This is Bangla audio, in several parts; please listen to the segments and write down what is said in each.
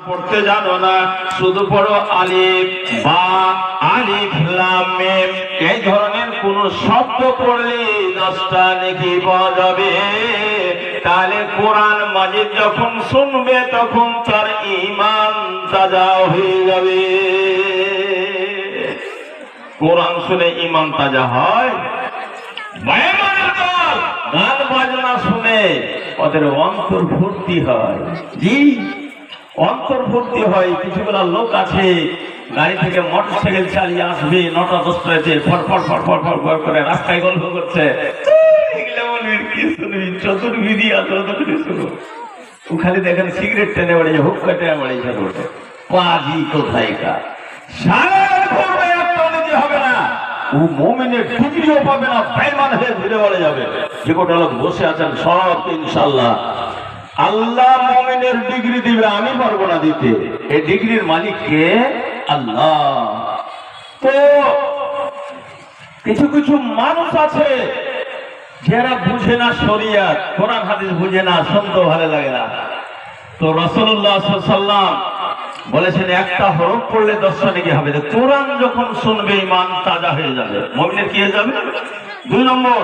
পড়তে জানো না, শুধু পড়ো আলিফ বা আলিফ লাম মিম, এই ধরনের কোন শব্দ পড়লে 10টা নেকি পাওয়া যাবে। তাহলে কোরআন মাজিদ যখন শুনবে তখন তার ঈমান তাজা হয়ে যাবে। কোরআন শুনে ঈমান তাজা হয়? গান বাজনা শুনে ওদের অন্তর ভর্তি হয়। জি, অন্তর্ভুক্তি হয়। কিছুগুলা লোক আছে গাড়ি থেকে মোটরসাইকেল চালিয়ে আসবে 9টা 10টাতে ফটফট ফটফট ফটফট করে রাস্তায় গল্প করছে। চতুর্বিধি আছে, খালি দেখেন সিগারেট টেনে বেড়ে হুক কাটে বেড়েছে রোডে। পাজি কোথায় কা হবে না, ও মুমিনের ডিগ্রিও পাবে না, বেঈমান হয়ে ঘুরে বেড়ে যাবে। যে কটা লোক বসে আছেন সব ইনশাআল্লাহ আল্লাহ মুমিনের ডিগ্রি দিবে, আমি পারবো না দিতে। এই ডিগ্রির মালিক কে? আল্লাহ। তো কিছু কিছু মানুষ আছে যারা বুঝে না শরিয়ত, কোরআন হাদিস বুঝে না, শুনতে ভালো লাগে না। তো রাসূলুল্লাহ সাল্লাল্লাহু আলাইহি ওয়াসাল্লাম বলেছেন একটা হরফ পড়লে 10টা নেকি হবে। কোরআন যখন শুনবে ঈমান তাজা হয়ে যাবে। মুমিনের কি হয়ে যাবে? 2 নম্বর,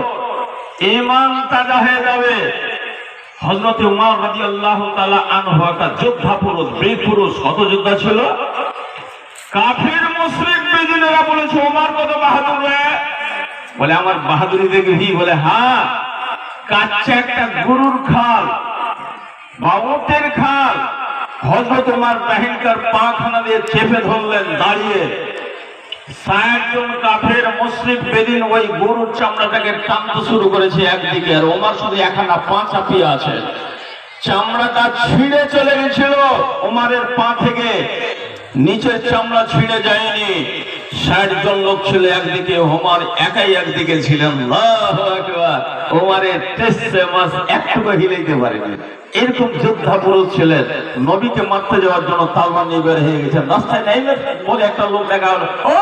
ঈমান তাজা হয়ে যাবে। হযরত উমর রাদিয়াল্লাহু তাআলা আনহু একটা যোদ্ধা পুরুষ, বীর পুরুষ। কত যোদ্ধা ছিল? কাফির মুশরিক বেদিনেরা বলেছে ওমর কত বাহাদুর রে। বলে আমার বাহাদুরি দেখবি? বলে হ্যাঁ, কাচ্চা একটা গরুর খাল বা উটের খাল হযরত উমর বাহিনকার পাখানা দিয়ে চেপে ধরলেন দাঁড়িয়ে। 60 জন কাফের মুশরিক বেদিন ওই গরুর চামড়াটাকে টানতে শুরু করেছে একদিকে, আর ওমর শুধু এখানা পা চাপিয়ে আছে। চামড়াটা ছিঁড়ে চলে গেছিল ওমরের পা থেকে, নিচের চামড়া ছিঁড়ে যায়নি। 60 জন লোক ছিল একদিকে, ওমর একাই একদিকে ছিলেন। আল্লাহু আকবার। ওমরের তেসে মাস একটু হিলাইতে পারেনি। এরকম যোদ্ধা পুরুষ ছিলেন। নবীকে মারতে যাওয়ার জন্য তালমান নিয়ে বের হয়ে গেছেন। রাস্তায় নেমে বলে একটা লোক দেখা হলো, ও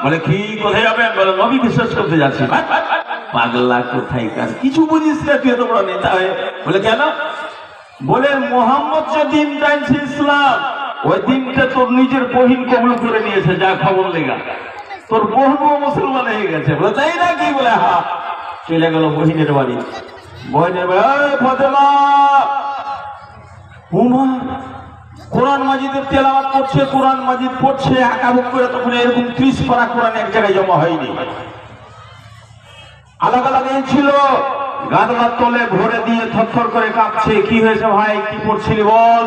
বলে কি কোথায় যাবেন? বলে নবীকে শেষ করতে যাচ্ছি। পাগলা কোথায় কাজ, কিছু বুঝিস না তুই, এত বড় নেতা হয়ে। বলে কেন? বলে মোহাম্মদ যে দিন টাইমছে ইসলাম, ওই দিনটা তোর নিজের বহিন কবুল করে নিয়েছে, যা খবর লেগা তোর বহনও মুসলমান হয়ে গেছে। বলে তাই নাকি? বলে হ্যাঁ। চলে গেল বহিনের বাড়ি। বহিনের বাড়ি ফাতেমা, উমর কোরআন মাজিদের তেলাওয়াত করছে, কোরআন মাজিদ পড়ছে আঁকাবুক করে। তখন এরকম 30 পারা কোরআন এক জায়গায় জমা হয়নি, আলাদা আলাদা ছিল। গাদলার তলে ভরে দিয়ে থরথর করে কাঁপছে। কি হয়েছে ভাই, কি পড়ছিলি বল?